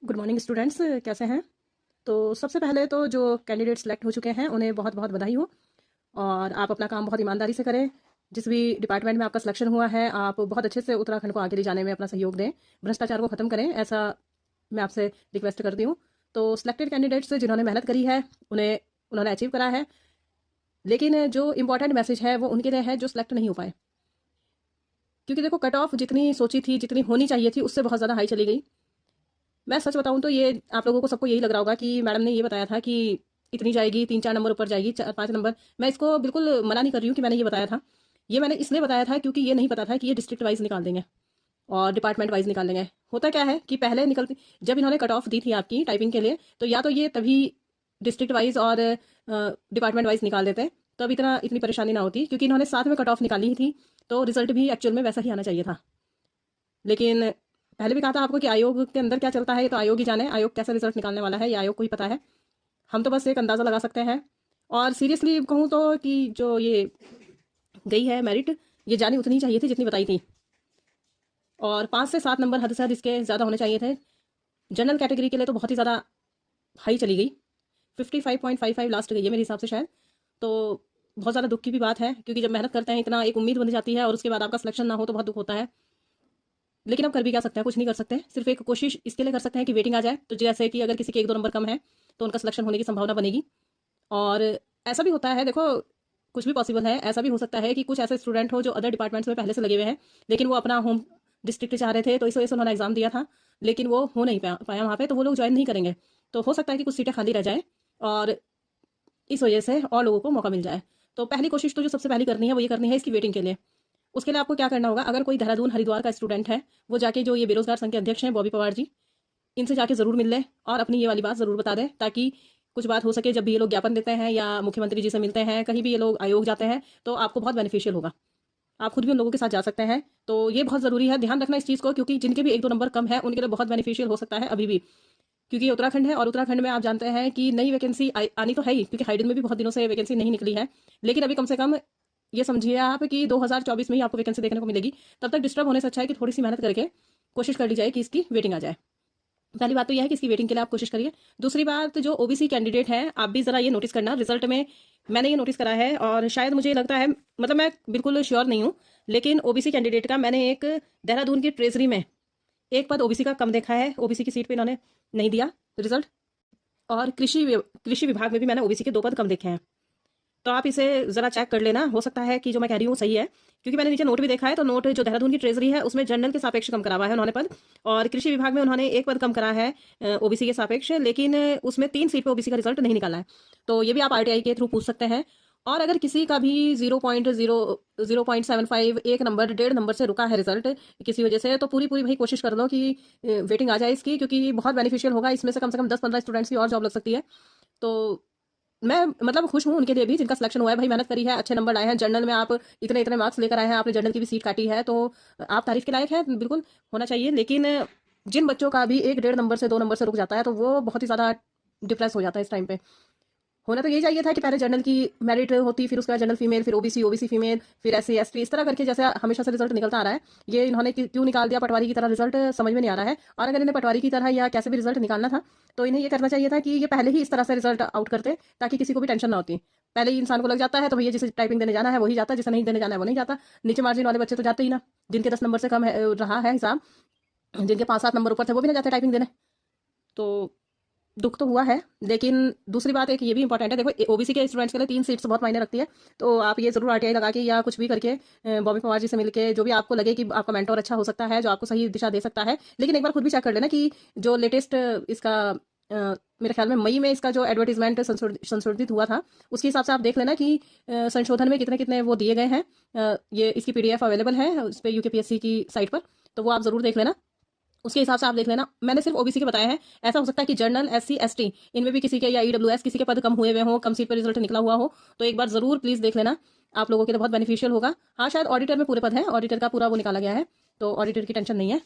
Good morning students, कैसे हैं। तो सबसे पहले तो जो कैंडिडेट सेलेक्ट हो चुके हैं उन्हें बहुत बहुत बधाई हो। और आप अपना काम बहुत ईमानदारी से करें। जिस भी डिपार्टमेंट में आपका सिलेक्शन हुआ है आप बहुत अच्छे से उत्तराखंड को आगे ले जाने में अपना सहयोग दें, भ्रष्टाचार को ख़त्म करें, ऐसा मैं आपसे रिक्वेस्ट करती हूँ। तो सिलेक्टेड कैंडिडेट्स जिन्होंने मेहनत करी है उन्होंने अचीव करा है। लेकिन जो इंपॉर्टेंट मैसेज है वो उनके लिए है जो सिलेक्ट नहीं हो पाए। क्योंकि देखो, कट ऑफ जितनी सोची थी, जितनी होनी चाहिए थी, उससे बहुत ज़्यादा हाई चली गई। मैं सच बताऊं तो ये आप लोगों को सबको यही लग रहा होगा कि मैडम ने ये बताया था कि इतनी जाएगी, 3-4 नंबर ऊपर जाएगी, 4-5 नंबर। मैं इसको बिल्कुल मना नहीं कर रही हूँ कि मैंने ये बताया था। ये मैंने इसलिए बताया था क्योंकि ये नहीं पता था कि ये डिस्ट्रिक्ट वाइज निकाल देंगे और डिपार्टमेंट वाइज निकाल देंगे। होता क्या है कि पहले निकलती, जब इन्होंने कट ऑफ दी थी आपकी टाइपिंग के लिए, तो या तो ये तभी डिस्ट्रिक्ट वाइज और डिपार्टमेंट वाइज निकाल देते, तो अब इतनी परेशानी ना होती। क्योंकि इन्होंने साथ में कट ऑफ निकाली ही थी, तो रिजल्ट भी एक्चुअल में वैसा ही आना चाहिए था। लेकिन पहले भी कहा था आपको कि आयोग के अंदर क्या चलता है ये तो आयोग ही जाने, आयोग कैसा रिजल्ट निकालने वाला है ये आयोग को ही पता है। हम तो बस एक अंदाज़ा लगा सकते हैं। और सीरियसली कहूँ तो कि जो ये गई है मेरिट, ये जानी उतनी चाहिए थी जितनी बताई थी। और 5 से 7 नंबर हद से हद इसके ज़्यादा होने चाहिए थे। जनरल कैटेगरी के लिए तो बहुत ही ज़्यादा हाई चली गई, 55.55 लास्ट गई है मेरे हिसाब से शायद। तो बहुत ज़्यादा दुख की भी बात है, क्योंकि जब मेहनत करते हैं इतना, एक उम्मीद बन जाती है और उसके बाद आपका सिलेक्शन ना हो तो बहुत दुख होता है। लेकिन अब कर भी क्या सकते हैं, कुछ नहीं कर सकते। सिर्फ एक कोशिश इसके लिए कर सकते हैं कि वेटिंग आ जाए। तो जैसे कि अगर किसी के 1-2 नंबर कम है तो उनका सिलेक्शन होने की संभावना बनेगी। और ऐसा भी होता है, देखो, कुछ भी पॉसिबल है। ऐसा भी हो सकता है कि कुछ ऐसे स्टूडेंट हो जो अदर डिपार्टमेंट्स में पहले से लगे हुए हैं, लेकिन वो अपना होम डिस्ट्रिक्ट चाह रहे थे, तो इस वजह से उन्होंने एग्जाम दिया था, लेकिन वो हो नहीं पाया वहाँ पे, तो वो लोग ज्वाइन नहीं करेंगे। तो हो सकता है कि कुछ सीटें खाली रह जाए और इस वजह से और लोगों को मौका मिल जाए। तो पहली कोशिश तो जो सबसे पहली करनी है वो ये करनी है इसकी वेटिंग के लिए। उसके लिए आपको क्या करना होगा, अगर कोई देहरादून हरिद्वार का स्टूडेंट है, वो जाके जो ये बेरोजगार संघ के अध्यक्ष हैं बॉबी पवार जी, इनसे जाके ज़रूर मिल लें और अपनी ये वाली बात ज़रूर बता दें, ताकि कुछ बात हो सके। जब भी ये लोग ज्ञापन देते हैं या मुख्यमंत्री जी से मिलते हैं, कहीं भी ये लोग आयोग जाते हैं, तो आपको बहुत बेनिफिशियल होगा। आप खुद भी उन लोगों के साथ जा सकते हैं। तो ये बहुत ज़रूरी है, ध्यान रखना इस चीज़ को, क्योंकि जिनके भी 1-2 नंबर कम है उनके लिए बहुत बेनिफिशियल हो सकता है अभी भी। क्योंकि ये उत्तराखंड है और उत्तराखंड में आप जानते हैं कि नई वैकेंसी आनी तो है ही, क्योंकि हाइडन में भी बहुत दिनों से वैकेंसी नहीं निकली है। लेकिन अभी कम से कम ये समझिए आप कि 2024 में ही आपको वैकेंसी देखने को मिलेगी। तब तक डिस्टर्ब होने से अच्छा है कि थोड़ी सी मेहनत करके कोशिश कर ली जाए कि इसकी वेटिंग आ जाए। पहली बात तो यह है कि इसकी वेटिंग के लिए आप कोशिश करिए। दूसरी बात, जो ओबीसी कैंडिडेट है, आप भी ज़रा ये नोटिस करना, रिजल्ट में मैंने ये नोटिस करा है और शायद मुझे लगता है, मतलब मैं बिल्कुल श्योर नहीं हूँ, लेकिन ओबीसी कैंडिडेट का मैंने एक देहरादून की ट्रेजरी में एक पद ओबीसी का कम देखा है। ओबीसी की सीट पे इन्होंने नहीं दिया रिजल्ट। और कृषि विभाग में भी मैंने ओबीसी के 2 पद कम देखे हैं। तो आप इसे ज़रा चेक कर लेना, हो सकता है कि जो मैं कह रही हूँ सही है। क्योंकि मैंने नीचे नोट भी देखा है, तो नोट जो देहरादून की ट्रेजरी है उसमें जनरल के सापेक्ष कम करा हुआ है उन्होंने पद, और कृषि विभाग में उन्होंने 1 पद कम करा है ओबीसी के सापेक्ष, लेकिन उसमें 3 सीट पे ओबीसी का रिजल्ट नहीं निकाला है। तो ये भी आप आरटीआई के थ्रू पूछ सकते हैं। और अगर किसी का भी 0.75, 1 नंबर, 1.5 नंबर से रुका है रिजल्ट किसी वजह से, तो पूरी पूरी भाई कोशिश कर लो कि वेटिंग आ जाए इसकी, क्योंकि बहुत बेनिफिशियल होगा। इसमें से कम 10-15 स्टूडेंट्स की और जॉब लग सकती है। तो मैं मतलब खुश हूँ उनके लिए भी जिनका सिलेक्शन हुआ है। भाई मेहनत करी है, अच्छे नंबर लाए हैं, जर्नल में आप इतने इतने मार्क्स लेकर आए हैं, आपने जर्नल की भी सीट काटी है, तो आप तारीफ के लायक हैं, बिल्कुल होना चाहिए। लेकिन जिन बच्चों का भी 1-1.5 नंबर से 2 नंबर से रुक जाता है, तो वो बहुत ही ज़्यादा डिप्रेस हो जाता है इस टाइम पे। होना तो यही चाहिए था कि पहले जनरल की मेरिट होती, फिर उसके बाद जनरल फीमेल, फिर ओबीसी, ओबीसी फीमेल, फिर एससी एसटी, इस तरह करके जैसे हमेशा से रिजल्ट निकलता आ रहा है। ये इन्होंने क्यों निकाल दिया पटवारी की तरह रिजल्ट, समझ में नहीं आ रहा है। और अगर इन्हें पटवारी की तरह या कैसे भी रिजल्ट निकालना था, तो इन्हें ये करना चाहिए था कि ये पहले ही इस तरह से रिजल्ट आउट करते, ताकि किसी को भी टेंशन ना होती। पहले ही इंसान को लग जाता है तो भैया जिसे टाइपिंग देने जाना है वही जाता है, जिसे नहीं देने जाना है वो नहीं जाता। नीचे मार्जिन वाले बच्चे तो जाते ही ना, जिनके 10 नंबर से कम रहा है हिसाब, जिनके 5-7 नंबर ऊपर थे वो भी ना जाते टाइपिंग देने। तो दुख तो हुआ है। लेकिन दूसरी बात एक ये भी इंपॉर्टेंट है, देखो ओबीसी के स्टूडेंट्स के लिए 3 सीट्स बहुत मायने रखती है। तो आप ये जरूर आरटीआई लगा के या कुछ भी करके बॉबी पवार जी से मिलके, जो भी आपको लगे कि आपका मेंटोर अच्छा हो सकता है, जो आपको सही दिशा दे सकता है। लेकिन एक बार खुद भी चेक कर लेना कि जो लेटेस्ट इसका मेरे ख्याल में मई में इसका जो एडवर्टीजमेंट संशोधित हुआ था, उसके हिसाब से आप देख लेना कि संशोधन में कितने कितने वो दिए गए हैं। ये इसकी पीडीएफ अवेलेबल है उस पर यूकेपीएससी की साइट पर, तो वो आप जरूर देख लेना। उसके हिसाब से आप देख लेना। मैंने सिर्फ ओबीसी के बताए हैं, ऐसा हो सकता है कि जनरल, एससी, एसटी, इनमें भी किसी के, या ईडब्ल्यूएस, किसी के पद कम हुए हुए हो, कम सीट पर रिजल्ट निकला हुआ हो, तो एक बार जरूर प्लीज देख लेना, आप लोगों के लिए बहुत बेनिफिशियल होगा। हाँ, शायद ऑडिटर में पूरे पद हैं, ऑडिटर का पूरा वो निकाला गया है, तो ऑडिटर की टेंशन नहीं है।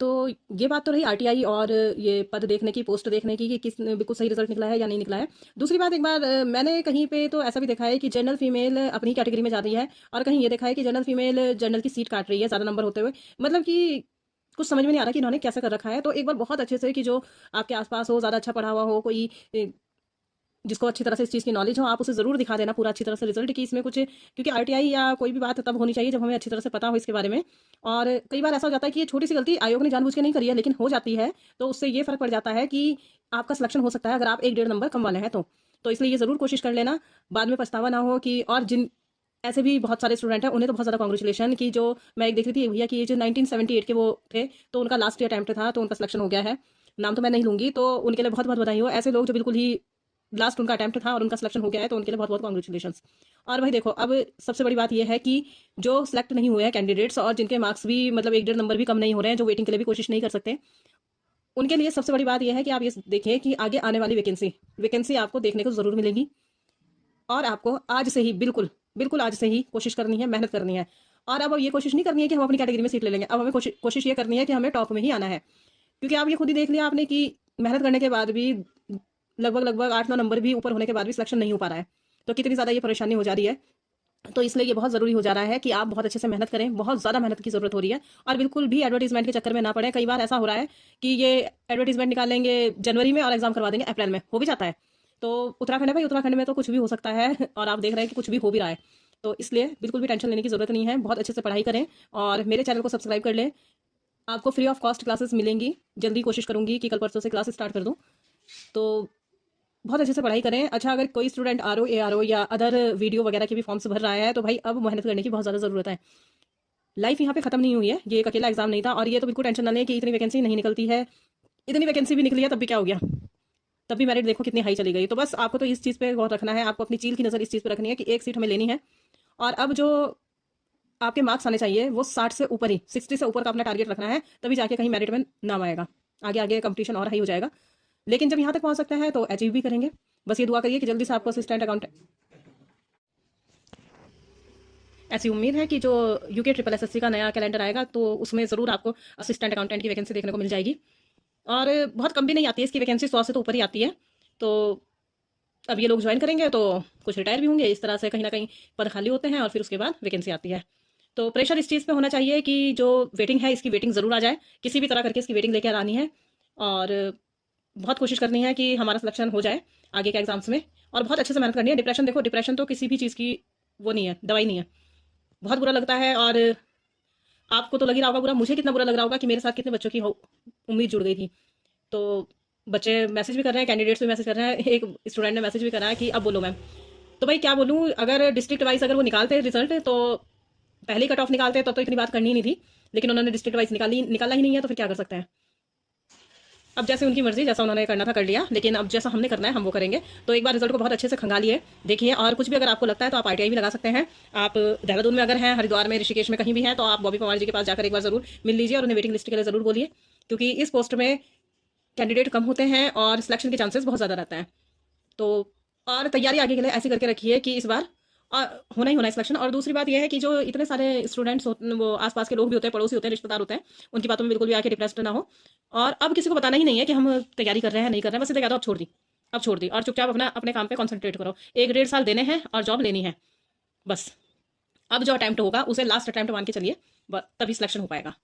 तो ये बात तो रही आरटीआई और ये पद देखने की, पोस्ट देखने की कि किस बिल्कुल सही रिजल्ट निकला है या नहीं निकला है। दूसरी बात, एक बार मैंने कहीं पे तो ऐसा भी देखा है कि जनरल फीमेल अपनी कैटेगरी में जा रही है, और कहीं ये देखा है कि जनरल फीमेल जनरल की सीट काट रही है ज़्यादा नंबर होते हुए। मतलब कि कुछ समझ में नहीं आ रहा कि इन्होंने कैसे कर रखा है। तो एक बार बहुत अच्छे से कि जो आपके आसपास हो, ज़्यादा अच्छा पढ़ा हुआ हो, कोई जिसको अच्छी तरह से इस चीज़ की नॉलेज हो, आप उसे ज़रूर दिखा देना पूरा अच्छी तरह से रिजल्ट कि इसमें कुछ, क्योंकि आरटीआई या कोई भी बात तब होनी चाहिए जब हमें अच्छी तरह से पता हो इसके बारे में। और कई बार ऐसा हो जाता है कि ये छोटी सी गलती आयोग ने जानबूझ के नहीं करी है, लेकिन हो जाती है, तो उससे ये फ़र्क पड़ जाता है कि आपका सिलेक्शन हो सकता है अगर आप 1-1.5 नंबर कम वाले हैं तो इसलिए ये ज़रूर कोशिश कर लेना, बाद में पछतावा ना हो। कि और जिन ऐसे भी बहुत सारे स्टूडेंट हैं उन्हें तो बहुत ज़्यादा कांग्रेचुलेशन कि जो मैं एक देख रही थी भैया कि ये जो 1978 के वो थे, तो उनका लास्ट ईयर अटैम्प्ट था, तो उनका सिलेक्शन हो गया है। नाम तो मैं नहीं लूंगी, तो उनके लिए बहुत बहुत बधाई हो। ऐसे लोग जो बिल्कुल ही लास्ट उनका अटैम्प्ट था और उनका सिलेक्शन हो गया है, तो उनके लिए बहुत बहुत कांग्रेचुलेशन। और भाई देखो, अब सबसे बड़ी बात यह है कि जो सिलेक्ट नहीं हुए हैं कैंडिडेट्स और जिनके मार्क्स भी मतलब 1-1.5 नंबर भी कम नहीं हो रहे हैं, जो वेटिंग के लिए भी कोशिश नहीं कर सकते, उनके लिए सबसे बड़ी बात यह है कि आप ये देखें कि आगे आने वाली वैकेंसी आपको देखने को ज़रूर मिलेगी। और आपको आज से ही बिल्कुल बिल्कुल आज से ही कोशिश करनी है, मेहनत करनी है। और अब ये कोशिश नहीं करनी है कि हम अपनी कैटेगरी में सीट ले लेंगे, अब हमें कोशिश ये करनी है कि हमें टॉप में ही आना है। क्योंकि आप ये खुद ही देख लिया आपने कि मेहनत करने के बाद भी लगभग लगभग 8-9 नंबर भी ऊपर होने के बाद भी सिलेक्शन नहीं हो पा रहा है, तो कितनी ज़्यादा ये परेशानी हो जा रही है। तो इसलिए ये बहुत ज़रूरी हो जा रहा है कि आप बहुत अच्छे से मेहनत करें, बहुत ज़्यादा मेहनत की ज़रूरत हो रही है। और बिल्कुल भी एडवर्टीजमेंट के चक्कर में ना पड़े। कई बार ऐसा हो रहा है कि ये एडवर्टीजमेंट निकालेंगे जनवरी में और एग्जाम करवा देंगे अप्रैल में, हो भी जाता है। तो उत्तराखंड है भाई, उत्तराखंड में तो कुछ भी हो सकता है और आप देख रहे हैं कि कुछ भी हो भी रहा है। तो इसलिए बिल्कुल भी टेंशन लेने की ज़रूरत नहीं है, बहुत अच्छे से पढ़ाई करें और मेरे चैनल को सब्सक्राइब कर लें। आपको फ्री ऑफ कॉस्ट क्लासेस मिलेंगी, जल्दी कोशिश करूंगी कि कल परसों से क्लासेस स्टार्ट कर दूं। तो बहुत अच्छे से पढ़ाई करें। अच्छा, अगर कोई स्टूडेंट आरओ एआरओ या अदर वीडियो वगैरह के भी फॉर्म्स भर रहा है, तो भाई अब मेहनत करने की बहुत ज़्यादा ज़रूरत है। लाइफ यहाँ पे खत्म नहीं हुई है, ये एक अकेला एग्जाम नहीं था। और ये तो बिल्कुल टेंशन ना लें कि इतनी वैकेंसी नहीं निकलती है, इतनी वैकेंसी भी निकली है तब भी क्या हो गया, तब भी मेरिट देखो कितनी हाई चली गई। तो बस आपको तो इस चीज़ पे गौर रखना है, आपको अपनी चील की नज़र इस चीज़ पे रखनी है कि एक सीट हमें लेनी है। और अब जो आपके मार्क्स आने चाहिए वो 60 से ऊपर ही, 60 से ऊपर का अपना टारगेट रखना है, तभी जाके कहीं मेरिट में नाम आएगा। आगे आगे कंपटीशन और हाई हो जाएगा, लेकिन जब यहाँ तक पहुँच सकते हैं तो अचीव भी करेंगे। बस ये दुआ करिए कि जल्दी से आपको असिस्टेंट अकाउंटेंट, ऐसी उम्मीद है कि जो यूके ट्रिपल एसएससी का नया कैलेंडर आएगा तो उसमें ज़रूर आपको असिस्टेंट अकाउंटेंट की वैकेंसी देखने को मिल जाएगी। और बहुत कम भी नहीं आती है इसकी वैकेंसी, 100 से तो ऊपर ही आती है। तो अब ये लोग ज्वाइन करेंगे तो कुछ रिटायर भी होंगे, इस तरह से कहीं ना कहीं पद खाली होते हैं और फिर उसके बाद वैकेंसी आती है। तो प्रेशर इस चीज़ पे होना चाहिए कि जो वेटिंग है इसकी वेटिंग ज़रूर आ जाए, किसी भी तरह करके इसकी वेटिंग लेकर आनी है। और बहुत कोशिश करनी है कि हमारा सिलेक्शन हो जाए आगे के एग्जाम्स में। और बहुत अच्छे से मेहनत करनी है। डिप्रेशन देखो, डिप्रेशन तो किसी भी चीज़ की वो नहीं है, दवाई नहीं है। बहुत बुरा लगता है और आपको तो लग ही रहा होगा बुरा, मुझे कितना बुरा लग रहा होगा कि मेरे साथ कितने बच्चों की उम्मीद जुड़ गई थी। तो बच्चे मैसेज भी कर रहे हैं, कैंडिडेट्स भी मैसेज कर रहे हैं, एक स्टूडेंट ने मैसेज भी करा है कि अब बोलो मैम। तो भाई क्या बोलूँ, अगर डिस्ट्रिक्ट वाइज अगर वो निकालते रिजल्ट तो पहले ही कट ऑफ निकालते तो इतनी बात करनी ही नहीं थी, लेकिन उन्होंने डिस्ट्रिक्ट वाइज निकाला ही नहीं है, तो फिर क्या कर सकते हैं। अब जैसे उनकी मर्जी, जैसा उन्होंने करना था कर लिया, लेकिन अब जैसा हमने करना है हम वो करेंगे। तो एक बार रिजल्ट को बहुत अच्छे से खंगालिए, देखिए। और कुछ भी अगर आपको लगता है तो आप आईटीआई भी लगा सकते हैं। आप देहरादून में अगर हैं, हरिद्वार में, ऋषिकेश में कहीं भी हैं, तो आप बॉबी पवार जी के पास जाकर एक बार जरूर मिल लीजिए और उन्हें वेटिंग लिस्ट के लिए जरूर बोलिए, क्योंकि इस पोस्ट में कैंडिडेट कम होते हैं और सिलेक्शन के चांसेस बहुत ज़्यादा रहते हैं। तो और तैयारी आगे के लिए ऐसी करके रखिए कि इस बार होना ही होना है सिलेक्शन। और दूसरी बात यह है कि जो इतने सारे स्टूडेंट्स वो आसपास के लोग भी होते हैं, पड़ोसी होते हैं, रिश्तेदार होते हैं, उनकी बातों में बिल्कुल भी आके डिप्रेस्ड ना हो। और अब किसी को बताना ही नहीं है कि हम तैयारी कर रहे हैं नहीं कर रहे हैं, बस इतना कह दो अब छोड़ दी, अब छोड़ दी और चुपचाप अपना अपने काम पे कंसंट्रेट करो। 1-1.5 साल देने हैं और जॉब लेनी है बस। अब जो अटैम्प्ट होगा उसे लास्ट अटैम्प्ट मान के चलिए, तभी सिलेक्शन हो पाएगा।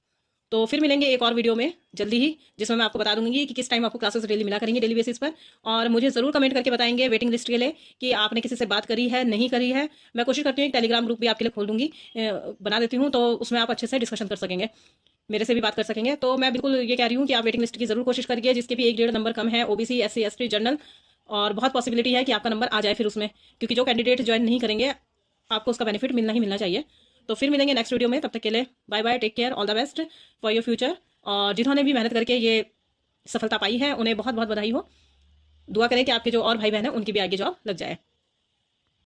तो फिर मिलेंगे एक और वीडियो में जल्दी ही, जिसमें मैं आपको बता दूंगी कि किस टाइम आपको क्लासेस डेली मिला करेंगे, डेली बेसिस पर। और मुझे ज़रूर कमेंट करके बताएंगे वेटिंग लिस्ट के लिए कि आपने किसी से बात करी है नहीं करी है। मैं कोशिश करती हूँ एक टेलीग्राम ग्रुप भी आपके लिए खोल दूंगी, बना देती हूँ, तो उसमें आप अच्छे से डिस्कशन कर सकेंगे, मेरे से भी बात कर सकेंगे। तो मैं बिल्कुल ये कह रही हूँ कि आप वेटिंग लिस्ट की ज़रूर कोशिश करिए, जिसके भी 1-1.5 नंबर कम है, ओबीसी, SC ST जनरल। और बहुत पॉसिबिलिटी है कि आपका नंबर आ जाए फिर उसमें, क्योंकि जो कैंडिडेट ज्वाइन नहीं करेंगे आपको उसका बेनिफिट मिलना ही मिलना चाहिए। तो फिर मिलेंगे नेक्स्ट वीडियो में, तब तक के लिए bye bye, take care, all the best for your future. और जिन्होंने भी मेहनत करके ये सफलता पाई है उन्हें बहुत बहुत बधाई हो। दुआ करें कि आपके जो और भाई बहन हैं उनकी भी आगे जॉब लग जाए।